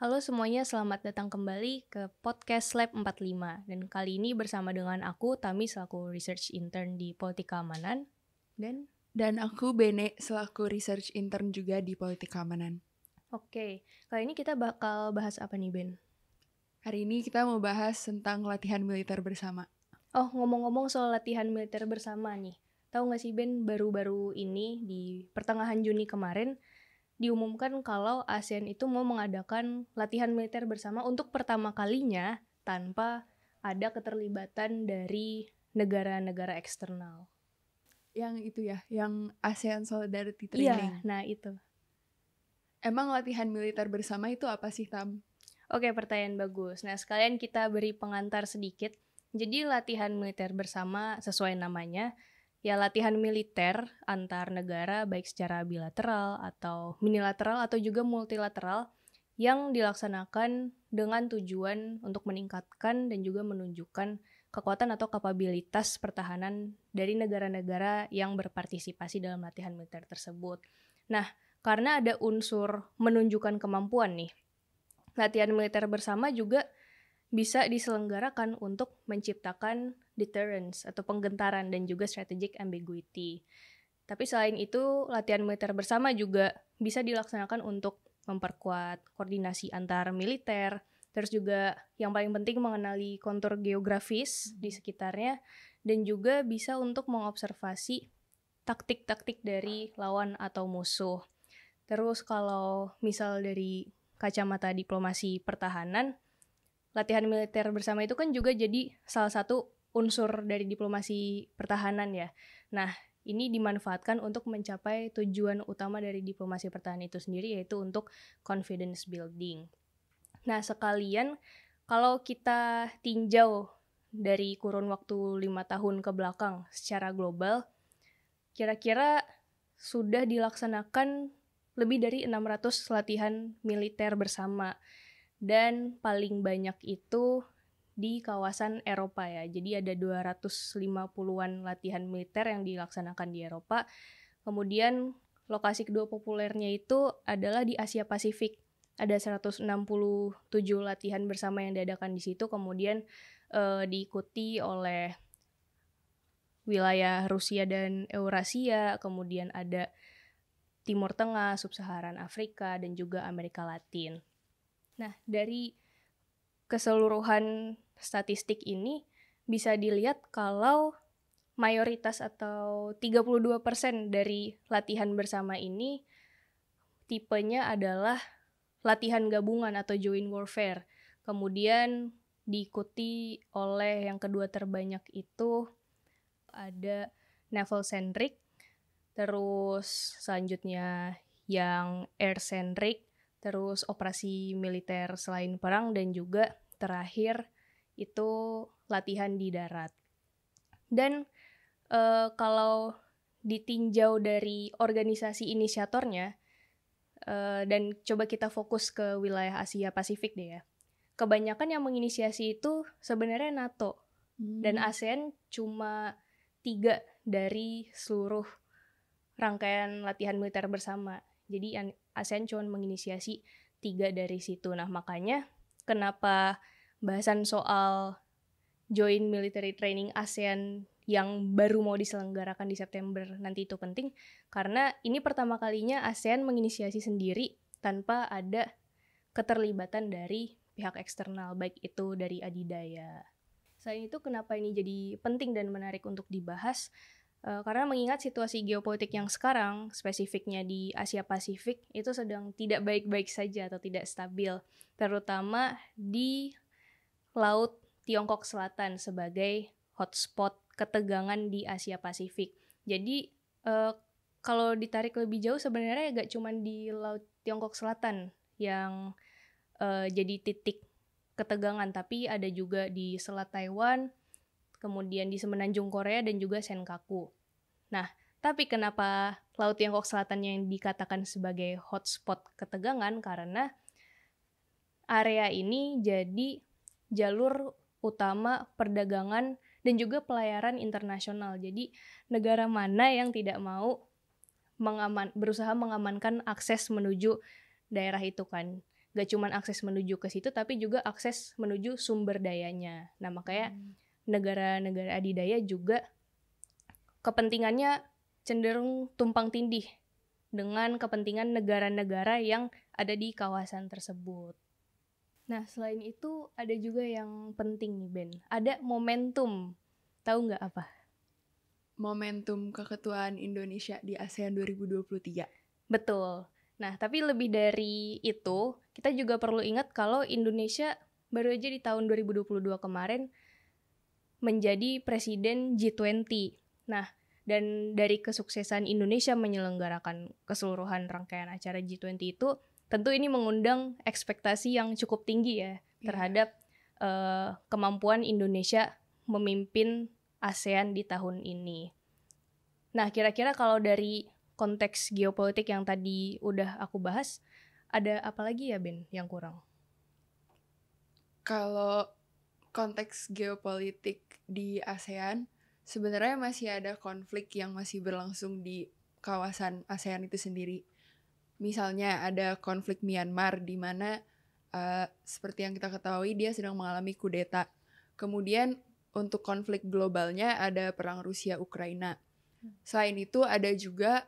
Halo semuanya, selamat datang kembali ke podcast Lab 45. Dan kali ini bersama dengan aku, Tami selaku Research Intern di Politik Keamanan. Dan aku Bene selaku Research Intern juga di Politik Keamanan. Oke, kali ini kita bakal bahas apa nih, Ben? Hari ini kita mau bahas tentang latihan militer bersama. Oh, ngomong-ngomong soal latihan militer bersama nih. Tahu nggak sih, Ben, baru-baru ini di pertengahan Juni kemarin diumumkan kalau ASEAN itu mau mengadakan latihan militer bersama untuk pertama kalinya tanpa ada keterlibatan dari negara-negara eksternal. Yang itu ya, yang ASEAN Solidarity Iya, Training. nah itu. Emang latihan militer bersama itu apa sih, Tam? Oke, pertanyaan bagus. Nah, sekalian kita beri pengantar sedikit. Jadi latihan militer bersama sesuai namanya, ya latihan militer antar negara baik secara bilateral atau minilateral atau juga multilateral yang dilaksanakan dengan tujuan untuk meningkatkan dan juga menunjukkan kekuatan atau kapabilitas pertahanan dari negara-negara yang berpartisipasi dalam latihan militer tersebut. Nah, karena ada unsur menunjukkan kemampuan nih, latihan militer bersama juga bisa diselenggarakan untuk menciptakan deterrence atau penggentaran dan juga strategic ambiguity. Tapi selain itu, latihan militer bersama juga bisa dilaksanakan untuk memperkuat koordinasi antar militer, terus juga yang paling penting mengenali kontur geografis di sekitarnya, dan juga bisa untuk mengobservasi taktik-taktik dari lawan atau musuh. Terus kalau misal dari kacamata diplomasi pertahanan, latihan militer bersama itu kan juga jadi salah satu unsur dari diplomasi pertahanan ya. Nah, ini dimanfaatkan untuk mencapai tujuan utama dari diplomasi pertahanan itu sendiri, yaitu untuk confidence building. Nah, sekalian kalau kita tinjau dari kurun waktu 5 tahun ke belakang secara global, kira-kira sudah dilaksanakan lebih dari 600 latihan militer bersama. Dan paling banyak itu di kawasan Eropa ya. Jadi ada 250-an latihan militer yang dilaksanakan di Eropa. Kemudian lokasi kedua populernya itu adalah di Asia Pasifik. Ada 167 latihan bersama yang diadakan di situ, kemudian diikuti oleh wilayah Rusia dan Eurasia, kemudian ada Timur Tengah, Sub-Saharan Afrika, dan juga Amerika Latin. Nah, dari keseluruhan statistik ini bisa dilihat kalau mayoritas atau 32% dari latihan bersama ini tipenya adalah latihan gabungan atau joint warfare. Kemudian diikuti oleh yang kedua terbanyak itu ada naval centric, terus selanjutnya yang air centric, terus operasi militer selain perang, dan juga terakhir itu latihan di darat. Dan kalau ditinjau dari organisasi inisiatornya, dan coba kita fokus ke wilayah Asia Pasifik deh ya. Kebanyakan yang menginisiasi itu sebenarnya NATO. Dan ASEAN cuma 3 dari seluruh rangkaian latihan militer bersama. Jadi ASEAN cuma menginisiasi 3 dari situ. Nah, makanya kenapa bahasan soal Joint Military Training ASEAN yang baru mau diselenggarakan di September nanti itu penting, karena ini pertama kalinya ASEAN menginisiasi sendiri tanpa ada keterlibatan dari pihak eksternal, baik itu dari adidaya. Selain itu, kenapa ini jadi penting dan menarik untuk dibahas? Karena mengingat situasi geopolitik yang sekarang, spesifiknya di Asia Pasifik, itu sedang tidak baik-baik saja atau tidak stabil, terutama di Laut Tiongkok Selatan sebagai hotspot ketegangan di Asia Pasifik. Jadi, kalau ditarik lebih jauh sebenarnya gak cuma di Laut Tiongkok Selatan yang jadi titik ketegangan, tapi ada juga di Selat Taiwan, kemudian di Semenanjung Korea, dan juga Senkaku. Nah, tapi kenapa Laut Tiongkok Selatan yang dikatakan sebagai hotspot ketegangan? Karena area ini jadi jalur utama perdagangan dan juga pelayaran internasional. Jadi negara mana yang tidak mau berusaha mengamankan akses menuju daerah itu kan. Gak cuman akses menuju ke situ, tapi juga akses menuju sumber dayanya. Nah, makanya negara-negara adidaya juga kepentingannya cenderung tumpang tindih dengan kepentingan negara-negara yang ada di kawasan tersebut. Nah, selain itu ada juga yang penting nih, Ben. Ada momentum. Tahu nggak apa? Momentum keketuaan Indonesia di ASEAN 2023. Betul. Nah, tapi lebih dari itu, kita juga perlu ingat kalau Indonesia baru aja di tahun 2022 kemarin menjadi presiden G20. Nah, dan dari kesuksesan Indonesia menyelenggarakan keseluruhan rangkaian acara G20 itu, tentu ini mengundang ekspektasi yang cukup tinggi ya terhadap kemampuan Indonesia memimpin ASEAN di tahun ini. Nah, kira-kira kalau dari konteks geopolitik yang tadi udah aku bahas, ada apa lagi ya, Ben, yang kurang? Kalau konteks geopolitik di ASEAN, sebenarnya masih ada konflik yang masih berlangsung di kawasan ASEAN itu sendiri. Misalnya ada konflik Myanmar di mana seperti yang kita ketahui dia sedang mengalami kudeta. Kemudian untuk konflik globalnya ada perang Rusia-Ukraina. Selain itu ada juga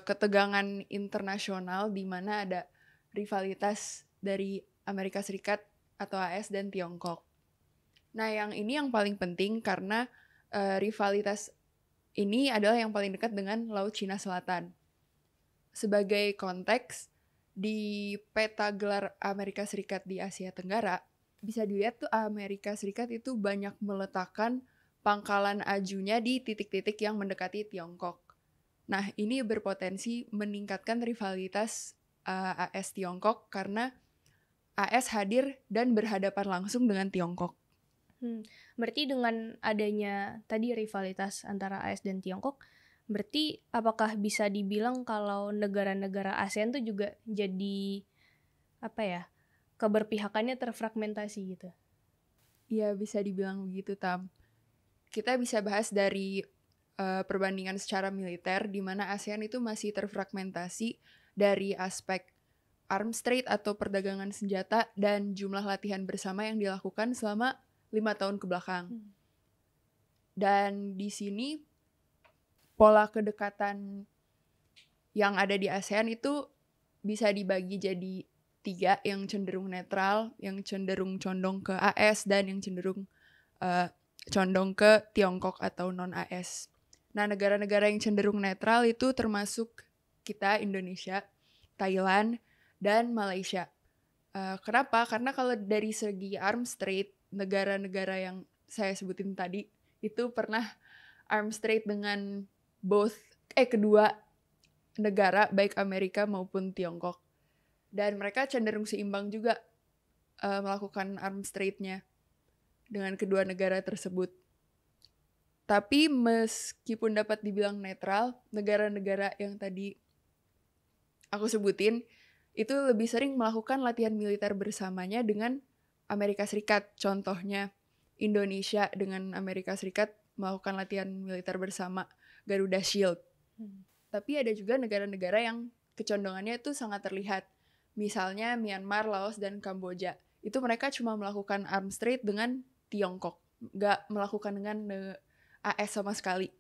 ketegangan internasional di mana ada rivalitas dari Amerika Serikat atau AS dan Tiongkok. Nah, yang ini yang paling penting karena rivalitas ini adalah yang paling dekat dengan Laut Cina Selatan. Sebagai konteks, di peta gelar Amerika Serikat di Asia Tenggara, bisa dilihat tuh Amerika Serikat itu banyak meletakkan pangkalan ajunya di titik-titik yang mendekati Tiongkok. Nah, ini berpotensi meningkatkan rivalitas AS Tiongkok karena AS hadir dan berhadapan langsung dengan Tiongkok. Berarti dengan adanya tadi rivalitas antara AS dan Tiongkok, berarti apakah bisa dibilang kalau negara-negara ASEAN tuh juga jadi keberpihakannya terfragmentasi gitu? Iya, bisa dibilang begitu, Tam. Kita bisa bahas dari perbandingan secara militer, di mana ASEAN itu masih terfragmentasi dari aspek arms trade atau perdagangan senjata dan jumlah latihan bersama yang dilakukan selama 5 tahun ke belakang. Dan di sini pola kedekatan yang ada di ASEAN itu bisa dibagi jadi 3, yang cenderung netral, yang cenderung condong ke AS, dan yang cenderung condong ke Tiongkok atau non-AS. Nah, negara-negara yang cenderung netral itu termasuk kita, Indonesia, Thailand, dan Malaysia. Kenapa? Karena kalau dari segi arms trade, negara-negara yang saya sebutin tadi itu pernah arms trade dengan kedua negara, baik Amerika maupun Tiongkok. Dan mereka cenderung seimbang juga melakukan arms trade-nya dengan kedua negara tersebut. Tapi meskipun dapat dibilang netral, negara-negara yang tadi aku sebutin itu lebih sering melakukan latihan militer bersamanya dengan Amerika Serikat. Contohnya Indonesia dengan Amerika Serikat melakukan latihan militer bersama Garuda Shield. Tapi ada juga negara-negara yang kecondongannya itu sangat terlihat. Misalnya Myanmar, Laos, dan Kamboja. Itu mereka cuma melakukan arms trade dengan Tiongkok. Nggak melakukan dengan AS sama sekali.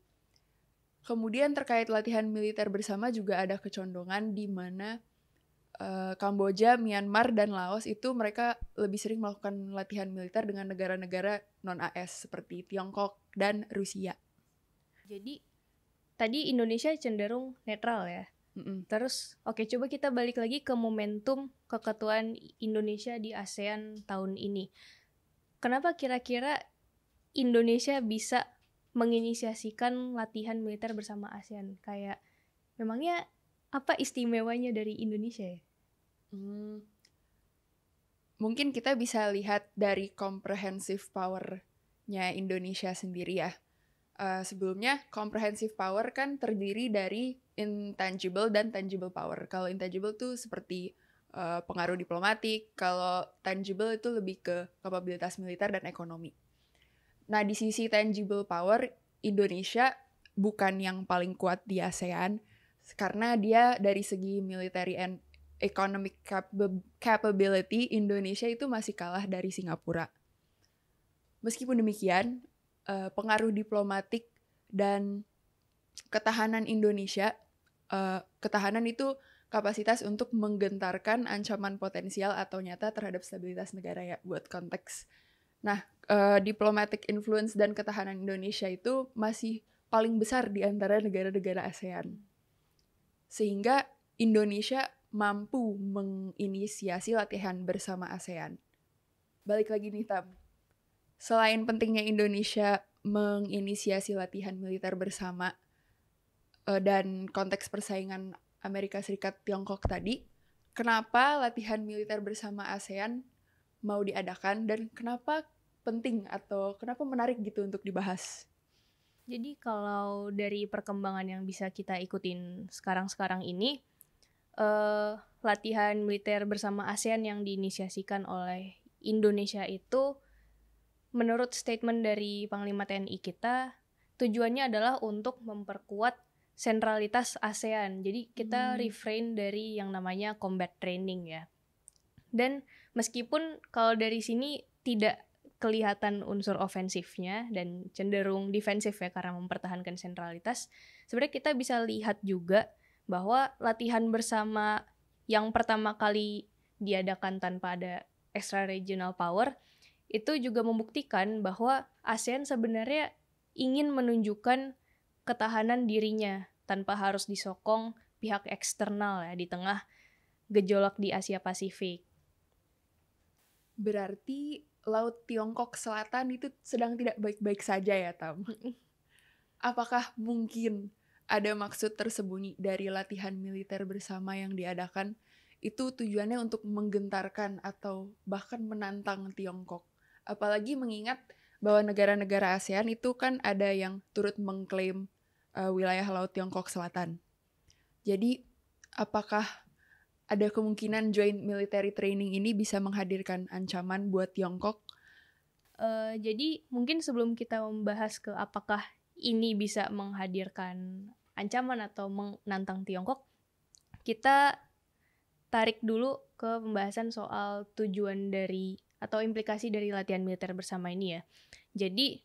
Kemudian terkait latihan militer bersama juga ada kecondongan di mana Kamboja, Myanmar, dan Laos itu mereka lebih sering melakukan latihan militer dengan negara-negara non-AS seperti Tiongkok dan Rusia. Jadi tadi Indonesia cenderung netral ya. Terus coba kita balik lagi ke momentum keketuaan Indonesia di ASEAN tahun ini. Kenapa kira-kira Indonesia bisa menginisiasikan latihan militer bersama ASEAN? Kayak memangnya apa istimewanya dari Indonesia ya? Mungkin kita bisa lihat dari comprehensive power-nya Indonesia sendiri ya. Sebelumnya comprehensive power kan terdiri dari intangible dan tangible power. Kalau intangible tuh seperti pengaruh diplomatik, kalau tangible itu lebih ke kapabilitas militer dan ekonomi. Nah, di sisi tangible power, Indonesia bukan yang paling kuat di ASEAN karena dia dari segi military and economic capability, Indonesia itu masih kalah dari Singapura. Meskipun demikian, pengaruh diplomatik dan ketahanan Indonesia, ketahanan itu kapasitas untuk menggentarkan ancaman potensial atau nyata terhadap stabilitas negara ya, buat konteks. Nah, diplomatic influence dan ketahanan Indonesia itu masih paling besar di antara negara-negara ASEAN. Sehingga Indonesia mampu menginisiasi latihan bersama ASEAN. Balik lagi nih, Tam. Selain pentingnya Indonesia menginisiasi latihan militer bersama dan konteks persaingan Amerika Serikat Tiongkok tadi, kenapa latihan militer bersama ASEAN mau diadakan dan kenapa penting atau kenapa menarik gitu untuk dibahas? Jadi kalau dari perkembangan yang bisa kita ikutin sekarang-sekarang ini, latihan militer bersama ASEAN yang diinisiasikan oleh Indonesia itu, menurut statement dari Panglima TNI kita, tujuannya adalah untuk memperkuat sentralitas ASEAN. Jadi kita refrain dari yang namanya combat training ya. Dan meskipun kalau dari sini tidak kelihatan unsur ofensifnya dan cenderung defensif ya karena mempertahankan sentralitas, sebenarnya kita bisa lihat juga bahwa latihan bersama yang pertama kali diadakan tanpa ada extra regional power itu juga membuktikan bahwa ASEAN sebenarnya ingin menunjukkan ketahanan dirinya tanpa harus disokong pihak eksternal ya di tengah gejolak di Asia Pasifik. Berarti Laut Tiongkok Selatan itu sedang tidak baik-baik saja ya, Tam? Apakah mungkin ada maksud tersembunyi dari latihan militer bersama yang diadakan? Itu tujuannya untuk menggentarkan atau bahkan menantang Tiongkok. Apalagi mengingat bahwa negara-negara ASEAN itu kan ada yang turut mengklaim wilayah Laut Tiongkok Selatan. Jadi, apakah ada kemungkinan joint military training ini bisa menghadirkan ancaman buat Tiongkok? Jadi mungkin sebelum kita membahas ke apakah ini bisa menghadirkan ancaman atau menantang Tiongkok, kita tarik dulu ke pembahasan soal tujuan dari atau implikasi dari latihan militer bersama ini ya. Jadi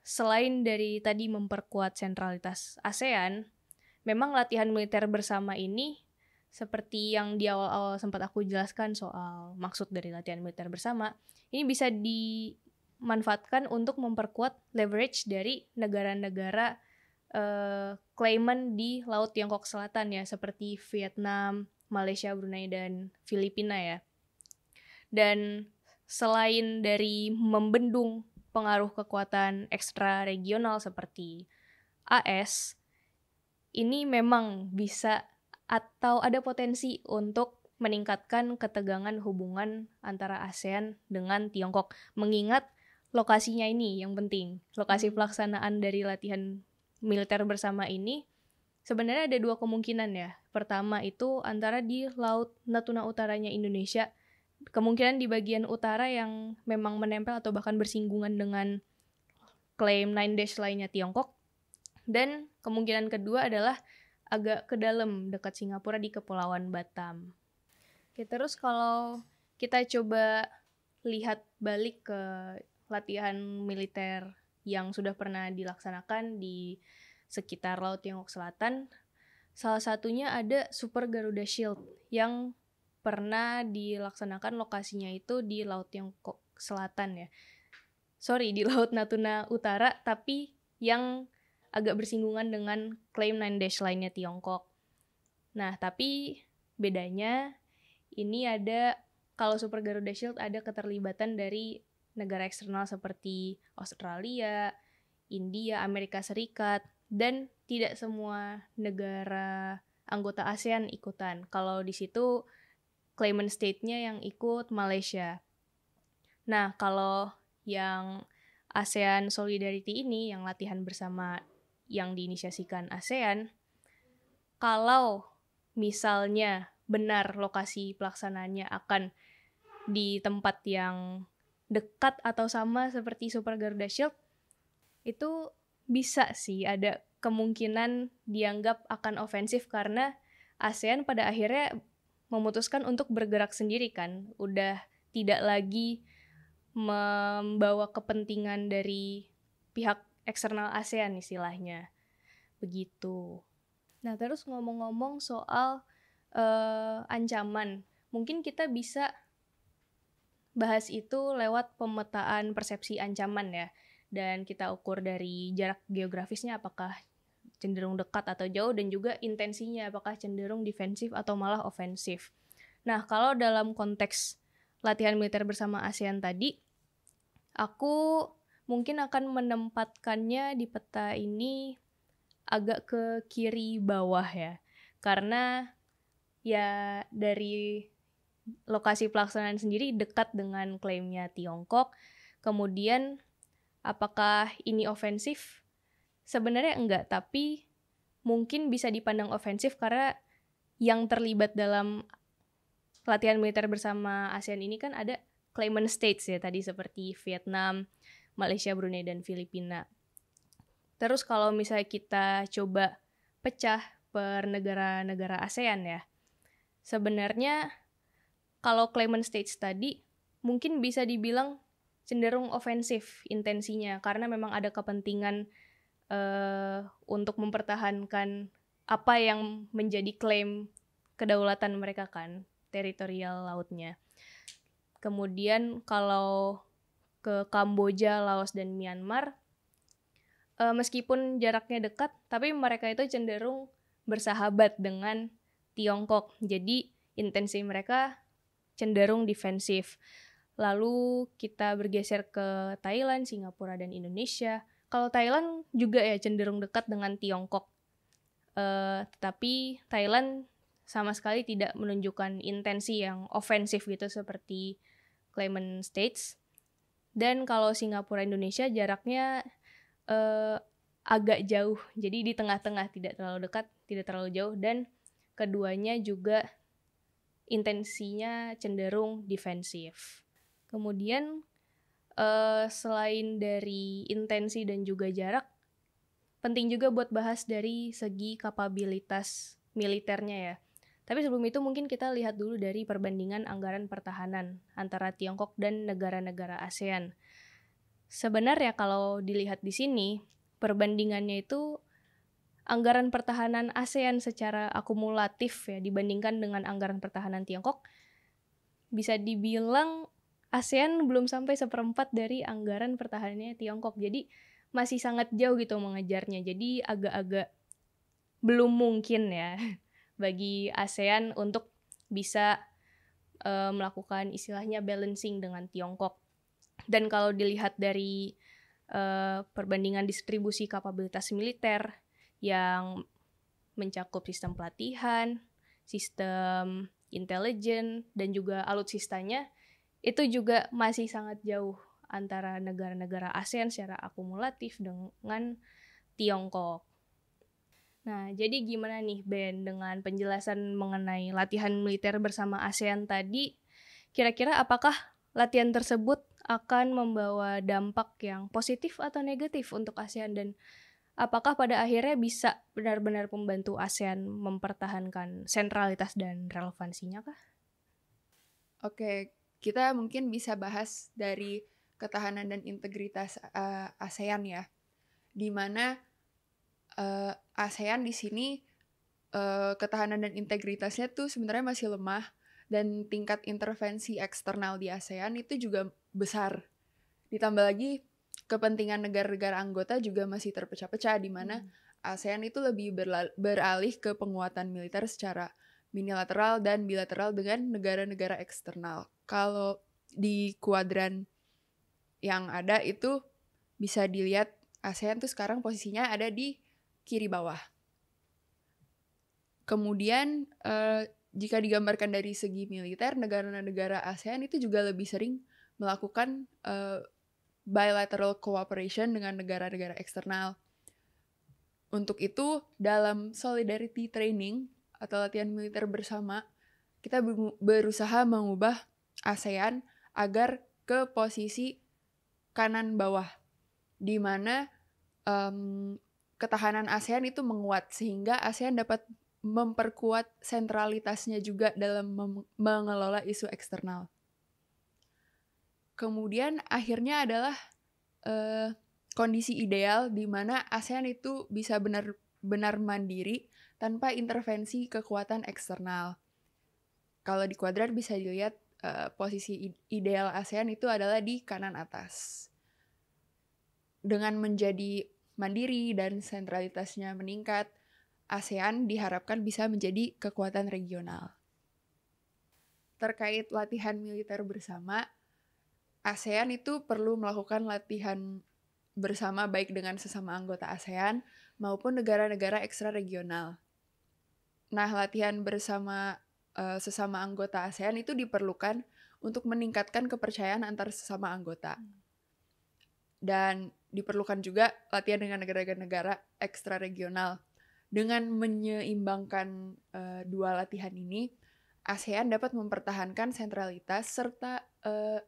selain dari tadi memperkuat sentralitas ASEAN, memang latihan militer bersama ini seperti yang di awal-awal sempat aku jelaskan soal maksud dari latihan militer bersama, ini bisa dimanfaatkan untuk memperkuat leverage dari negara-negara claimant di Laut Tiongkok Selatan ya, seperti Vietnam, Malaysia, Brunei, dan Filipina ya. Dan selain dari membendung pengaruh kekuatan ekstra regional seperti AS, ini memang bisa atau ada potensi untuk meningkatkan ketegangan hubungan antara ASEAN dengan Tiongkok. Mengingat lokasinya ini yang penting. Lokasi pelaksanaan dari latihan militer bersama ini sebenarnya ada dua kemungkinan ya. Pertama itu antara di Laut Natuna Utaranya Indonesia, kemungkinan di bagian utara yang memang menempel atau bahkan bersinggungan dengan klaim Nine Dash lainnya Tiongkok. Dan kemungkinan kedua adalah agak ke dalam dekat Singapura di Kepulauan Batam. Oke, terus kalau kita coba lihat balik ke latihan militer yang sudah pernah dilaksanakan di sekitar Laut Tiongkok Selatan, salah satunya ada Super Garuda Shield yang pernah dilaksanakan lokasinya itu di Laut Tiongkok Selatan ya. Di Laut Natuna Utara, tapi yang agak bersinggungan dengan klaim Nine Dash lainnya Tiongkok. Nah, tapi bedanya ini ada, kalau Super Garuda Shield ada keterlibatan dari negara eksternal seperti Australia, India, Amerika Serikat, dan tidak semua negara anggota ASEAN ikutan. Kalau di situ claimant state-nya yang ikut Malaysia. Nah, kalau yang ASEAN Solidarity ini, yang latihan bersama yang diinisiasikan ASEAN, kalau misalnya benar lokasi pelaksanaannya akan di tempat yang dekat atau sama seperti Super Garuda Shield, itu bisa sih ada kemungkinan dianggap akan ofensif karena ASEAN pada akhirnya memutuskan untuk bergerak sendiri kan, udah tidak lagi membawa kepentingan dari pihak eksternal ASEAN istilahnya, begitu. Nah, terus ngomong-ngomong soal ancaman, mungkin kita bisa bahas itu lewat pemetaan persepsi ancaman ya, dan kita ukur dari jarak geografisnya apakah cenderung dekat atau jauh, dan juga intensinya apakah cenderung defensif atau malah ofensif. Nah, kalau dalam konteks latihan militer bersama ASEAN tadi, aku mungkin akan menempatkannya di peta ini agak ke kiri bawah ya. Karena ya dari lokasi pelaksanaan sendiri dekat dengan klaimnya Tiongkok. Kemudian apakah ini ofensif? Sebenarnya enggak, tapi mungkin bisa dipandang ofensif karena yang terlibat dalam latihan militer bersama ASEAN ini kan ada claimant states ya tadi, seperti Vietnam, Malaysia, Brunei, dan Filipina. Terus kalau misalnya kita coba pecah per negara-negara ASEAN ya, sebenarnya kalau claimant states tadi mungkin bisa dibilang cenderung ofensif intensinya, karena memang ada kepentingan untuk mempertahankan apa yang menjadi klaim kedaulatan mereka kan, teritorial lautnya. Kemudian kalau ke Kamboja, Laos, dan Myanmar, meskipun jaraknya dekat, tapi mereka itu cenderung bersahabat dengan Tiongkok. Jadi intensi mereka cenderung defensif. Lalu kita bergeser ke Thailand, Singapura, dan Indonesia. Kalau Thailand juga ya cenderung dekat dengan Tiongkok. Tetapi Thailand sama sekali tidak menunjukkan intensi yang ofensif gitu seperti claimant states. Dan kalau Singapura Indonesia jaraknya agak jauh, jadi di tengah-tengah, tidak terlalu dekat, tidak terlalu jauh, dan keduanya juga intensinya cenderung defensif. Kemudian selain dari intensi dan juga jarak, penting juga buat bahas dari segi kapabilitas militernya ya. Tapi sebelum itu mungkin kita lihat dulu dari perbandingan anggaran pertahanan antara Tiongkok dan negara-negara ASEAN. Sebenarnya kalau dilihat di sini, perbandingannya itu anggaran pertahanan ASEAN secara akumulatif ya dibandingkan dengan anggaran pertahanan Tiongkok, bisa dibilang ASEAN belum sampai 1/4 dari anggaran pertahanannya Tiongkok. Jadi masih sangat jauh gitu mengejarnya. Jadi agak-agak belum mungkin ya bagi ASEAN untuk bisa melakukan istilahnya balancing dengan Tiongkok. Dan kalau dilihat dari perbandingan distribusi kapabilitas militer yang mencakup sistem pelatihan, sistem intelijen, dan juga alutsistanya, itu juga masih sangat jauh antara negara-negara ASEAN secara akumulatif dengan Tiongkok. Nah, jadi gimana nih Ben dengan penjelasan mengenai latihan militer bersama ASEAN tadi? Kira-kira apakah latihan tersebut akan membawa dampak yang positif atau negatif untuk ASEAN, dan apakah pada akhirnya bisa benar-benar membantu ASEAN mempertahankan sentralitas dan relevansinya kah? Oke, kita mungkin bisa bahas dari ketahanan dan integritas ASEAN ya, di mana ASEAN di sini ketahanan dan integritasnya tuh sebenarnya masih lemah, dan tingkat intervensi eksternal di ASEAN itu juga besar. Ditambah lagi kepentingan negara-negara anggota juga masih terpecah-pecah, di mana ASEAN itu lebih beralih ke penguatan militer secara unilateral dan bilateral dengan negara-negara eksternal. Kalau di kuadran yang ada itu bisa dilihat ASEAN tuh sekarang posisinya ada di kiri bawah. Kemudian jika digambarkan dari segi militer, negara-negara ASEAN itu juga lebih sering melakukan bilateral cooperation dengan negara-negara eksternal. Untuk itu, dalam solidarity training atau latihan militer bersama, kita berusaha mengubah ASEAN agar ke posisi kanan bawah, di mana ketahanan ASEAN itu menguat, sehingga ASEAN dapat memperkuat sentralitasnya juga dalam mengelola isu eksternal. Kemudian akhirnya adalah kondisi ideal di mana ASEAN itu bisa benar-benar mandiri tanpa intervensi kekuatan eksternal. Kalau di kuadrat bisa dilihat posisi ideal ASEAN itu adalah di kanan atas. Dengan menjadi mandiri dan sentralitasnya meningkat, ASEAN diharapkan bisa menjadi kekuatan regional. Terkait latihan militer bersama, ASEAN itu perlu melakukan latihan bersama baik dengan sesama anggota ASEAN maupun negara-negara ekstra regional. Nah, latihan bersama sesama anggota ASEAN itu diperlukan untuk meningkatkan kepercayaan antar sesama anggota. Dan diperlukan juga latihan dengan negara-negara ekstra regional. Dengan menyeimbangkan dua latihan ini, ASEAN dapat mempertahankan sentralitas serta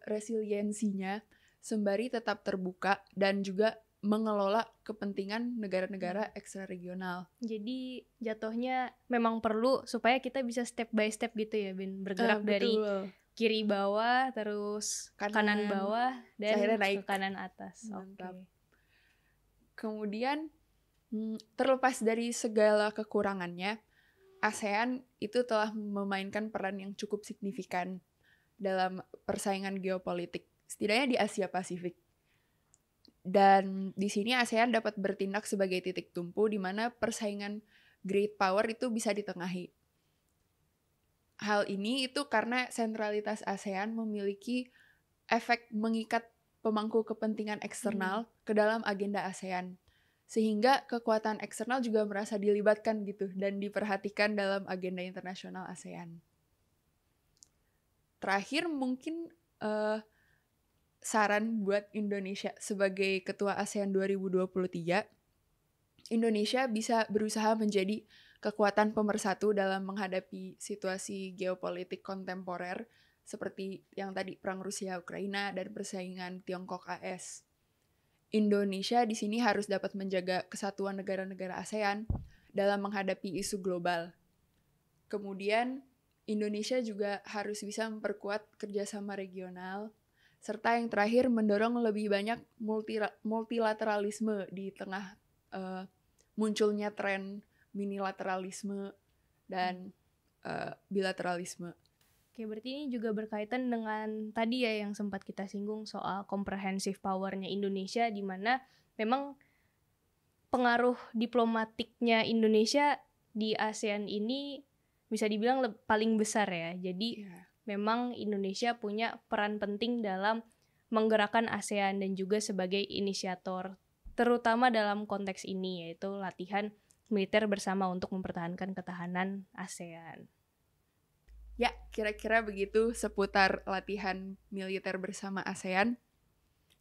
resiliensinya sembari tetap terbuka dan juga mengelola kepentingan negara-negara ekstra regional. Jadi jatuhnya memang perlu supaya kita bisa step by step gitu ya, Ben, bergerak dari kiri bawah terus kanan bawah dan ke kanan atas. Oke. Kemudian terlepas dari segala kekurangannya, ASEAN itu telah memainkan peran yang cukup signifikan dalam persaingan geopolitik, setidaknya di Asia Pasifik. Dan di sini ASEAN dapat bertindak sebagai titik tumpu di mana persaingan great power itu bisa ditengahi. Hal ini itu karena sentralitas ASEAN memiliki efek mengikat pemangku kepentingan eksternal ke dalam agenda ASEAN. Sehingga kekuatan eksternal juga merasa dilibatkan gitu dan diperhatikan dalam agenda internasional ASEAN. Terakhir mungkin saran buat Indonesia sebagai Ketua ASEAN 2023, Indonesia bisa berusaha menjadi kekuatan pemersatu dalam menghadapi situasi geopolitik kontemporer seperti yang tadi perang Rusia-Ukraina dan persaingan Tiongkok-AS. Indonesia di sini harus dapat menjaga kesatuan negara-negara ASEAN dalam menghadapi isu global. Kemudian, Indonesia juga harus bisa memperkuat kerjasama regional, serta yang terakhir mendorong lebih banyak multilateralisme di tengah munculnya tren minilateralisme dan bilateralisme. Oke, berarti ini juga berkaitan dengan tadi ya yang sempat kita singgung soal comprehensive power-nya Indonesia, di mana memang pengaruh diplomatiknya Indonesia di ASEAN ini bisa dibilang paling besar ya. Jadi memang Indonesia punya peran penting dalam menggerakkan ASEAN dan juga sebagai inisiator, terutama dalam konteks ini yaitu latihan militer bersama untuk mempertahankan ketahanan ASEAN. Ya, kira-kira begitu seputar latihan militer bersama ASEAN.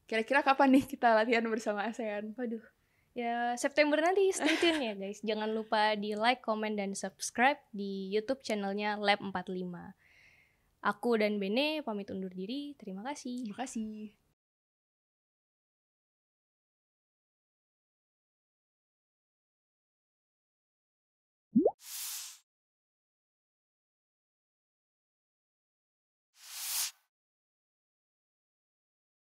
Kira-kira kapan nih kita latihan bersama ASEAN? Waduh, ya September nanti, stay tune ya guys. Jangan lupa di like, comment, dan subscribe di YouTube channelnya Lab 45. Aku dan Bene pamit undur diri, terima kasih. Terima kasih.